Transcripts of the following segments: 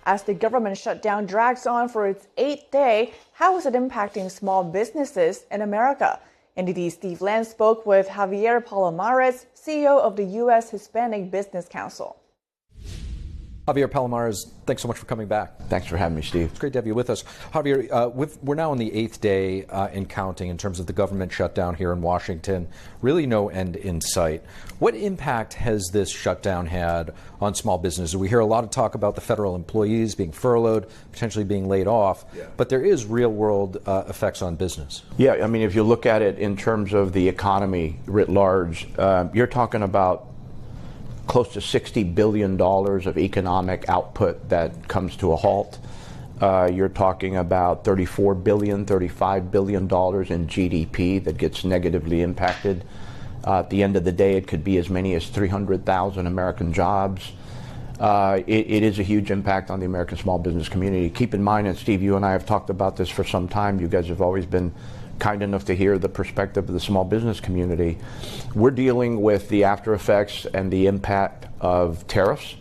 As the government shutdown drags on for its 8th day, how is it impacting small businesses in America? NDD's Steve Land spoke with Javier Palomarez, CEO of the U.S. Hispanic Business Council. Javier Palomarez, thanks so much for coming back. Thanks for having me, Steve. It's great to have you with us. Javier, we're now on the 8th day and counting in terms of the government shutdown here in Washington. Really no end in sight. What impact has this shutdown had on small businesses? We hear a lot of talk about the federal employees being furloughed, potentially being laid off, but there is real-world effects on business. Yeah, I mean, if you look at it in terms of the economy writ large, you're talking about close to $60 billion of economic output that comes to a halt. You're talking about $34 billion, $35 billion in GDP that gets negatively impacted. At the end of the day, it could be as many as 300,000 American jobs. It is a huge impact on the American small business community. Keep in mind, and Steve, you and I have talked about this for some time, you guys have always been kind enough to hear the perspective of the small business community. We're dealing with the after effects and the impact of tariffs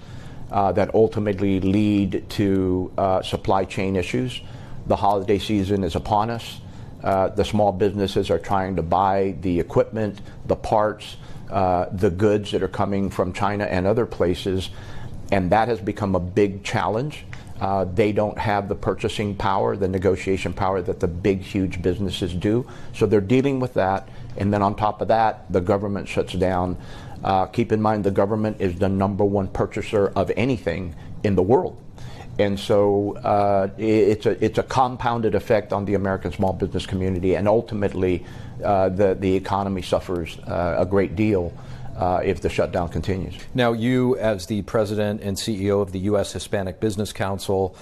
that ultimately lead to supply chain issues. The holiday season is upon us. The small businesses are trying to buy the equipment, the parts, the goods that are coming from China and other places, and that has become a big challenge. They don't have the purchasing power, the negotiation power that the big, huge businesses do. So they're dealing with that. And then on top of that, the government shuts down. Keep in mind, the government is the #1 purchaser of anything in the world. And so it's a compounded effect on the American small business community. And ultimately, the economy suffers a great deal if the shutdown continues. Now, you, as the president and CEO of the U.S. Hispanic Business Council,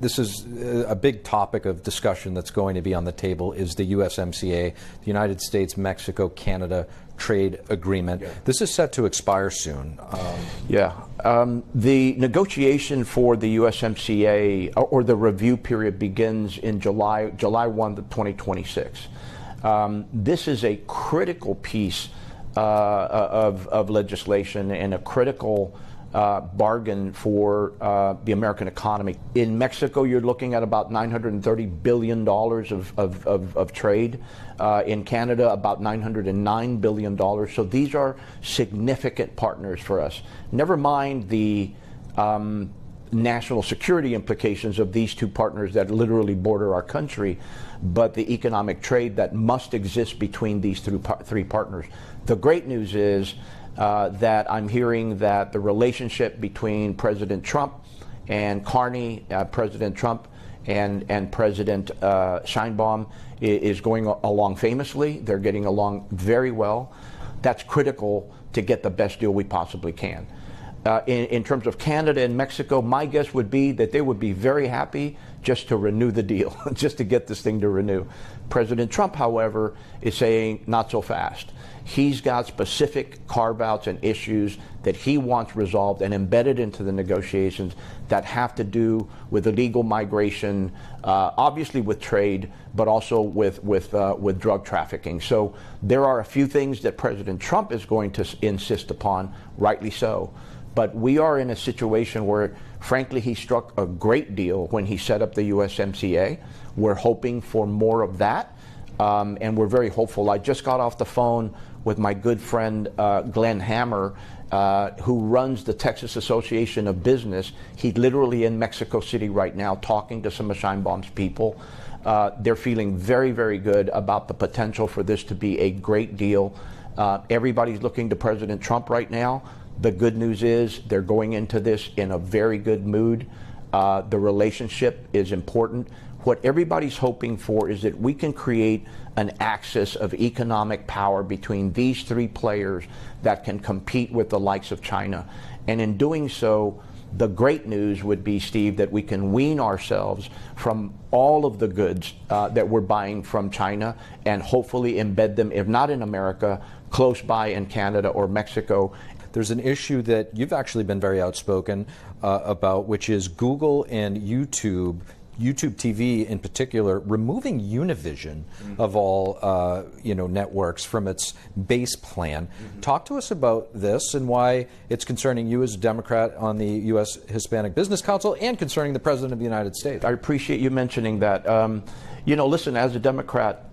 this is a big topic of discussion that's going to be on the table is the USMCA, the United States-Mexico Canada Trade Agreement. Yeah. This is set to expire soon. The negotiation for the USMCA or the review period begins in July 1, 2026. This is a critical piece of legislation and a critical bargain for the American economy. In Mexico, you're looking at about $930 billion of trade. In Canada, about $909 billion. So these are significant partners for us. Never mind the national security implications of these two partners that literally border our country, but the economic trade that must exist between these three partners. The great news is that I'm hearing that the relationship between President Trump and Carney, President Trump and President Sheinbaum is going along famously. They're getting along very well. That's critical to get the best deal we possibly can. In terms of Canada and Mexico, my guess would be that they would be very happy just to renew the deal, just to get this thing to renew. President Trump, however, is saying not so fast. He's got specific carve-outs and issues that he wants resolved and embedded into the negotiations that have to do with illegal migration, obviously with trade, but also with drug trafficking. So there are a few things that President Trump is going to insist upon, rightly so. But we are in a situation where, frankly, he struck a great deal when he set up the USMCA. We're hoping for more of that, and we're very hopeful. I just got off the phone with my good friend Glenn Hammer, who runs the Texas Association of Business. He's literally in Mexico City right now talking to some of Sheinbaum's people. They're feeling very, very good about the potential for this to be a great deal. Everybody's looking to President Trump right now. The good news is they're going into this in a very good mood. The relationship is important. What everybody's hoping for is that we can create an axis of economic power between these three players that can compete with the likes of China. And in doing so, the great news would be, Steve, that we can wean ourselves from all of the goods that we're buying from China and hopefully embed them, if not in America, close by in Canada or Mexico. There's an issue that you've actually been very outspoken about, which is Google and YouTube YouTube TV in particular removing Univision of all networks from its base plan. Talk to us about this and why it's concerning you as a Democrat on the U.S. Hispanic Business Council and concerning the President of the United States. I appreciate you mentioning that. Listen, as a Democrat,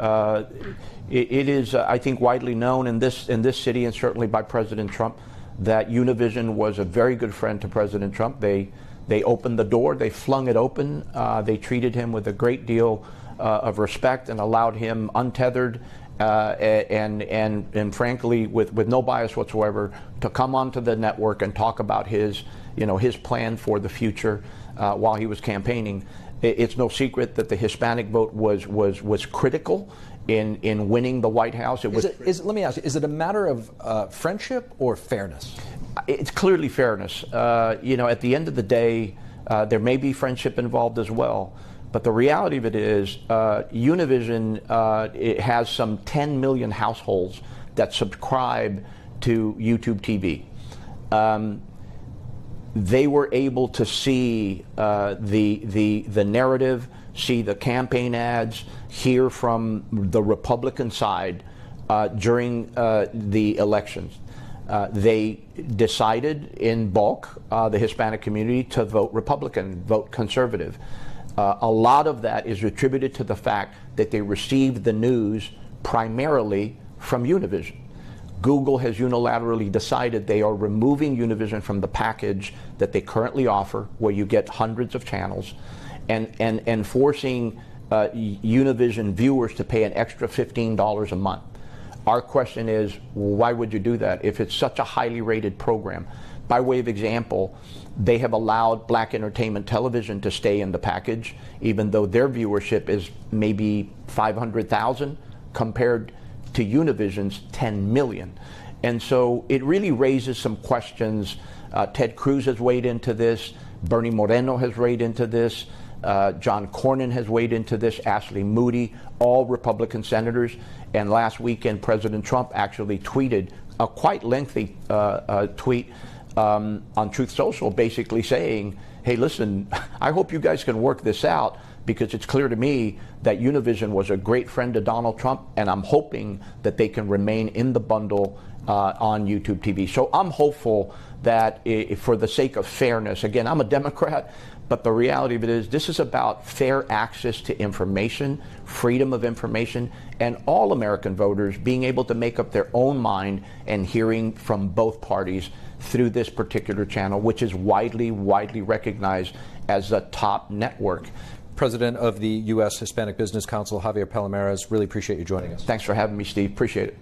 it is, I think, widely known in this city and certainly by President Trump that Univision was a very good friend to President Trump. They opened the door, they flung it open, they treated him with a great deal of respect and allowed him untethered and frankly with no bias whatsoever to come onto the network and talk about his plan for the future while he was campaigning. It's no secret that the Hispanic vote was critical in winning the White House. Let me ask you, is it a matter of friendship or fairness? It's clearly fairness. At the end of the day, there may be friendship involved as well. But the reality of it is Univision it has some 10 million households that subscribe to YouTube TV. They were able to see the narrative, see the campaign ads, hear from the Republican side during the elections. They decided in bulk, the Hispanic community, to vote Republican, vote conservative. A lot of that is attributed to the fact that they received the news primarily from Univision. Google has unilaterally decided they are removing Univision from the package that they currently offer, where you get hundreds of channels, and forcing Univision viewers to pay an extra $15 a month. Our question is, why would you do that if it's such a highly rated program? By way of example, they have allowed Black Entertainment Television to stay in the package, even though their viewership is maybe 500,000 compared to Univision's 10 million. And so it really raises some questions. Ted Cruz has weighed into this. Bernie Moreno has weighed into this. John Cornyn has weighed into this. Ashley Moody, all Republican senators. And last weekend, President Trump actually tweeted a quite lengthy tweet on Truth Social, basically saying, hey, listen, I hope you guys can work this out, because it's clear to me that Univision was a great friend to Donald Trump, and I'm hoping that they can remain in the bundle on YouTube TV. So I'm hopeful that for the sake of fairness, again, I'm a Democrat, but the reality of it is this is about fair access to information, freedom of information, and all American voters being able to make up their own mind and hearing from both parties through this particular channel, which is widely recognized as the top network. President of the U.S. Hispanic Business Council, Javier Palomarez, really appreciate you joining us. Thanks for having me, Steve. Appreciate it.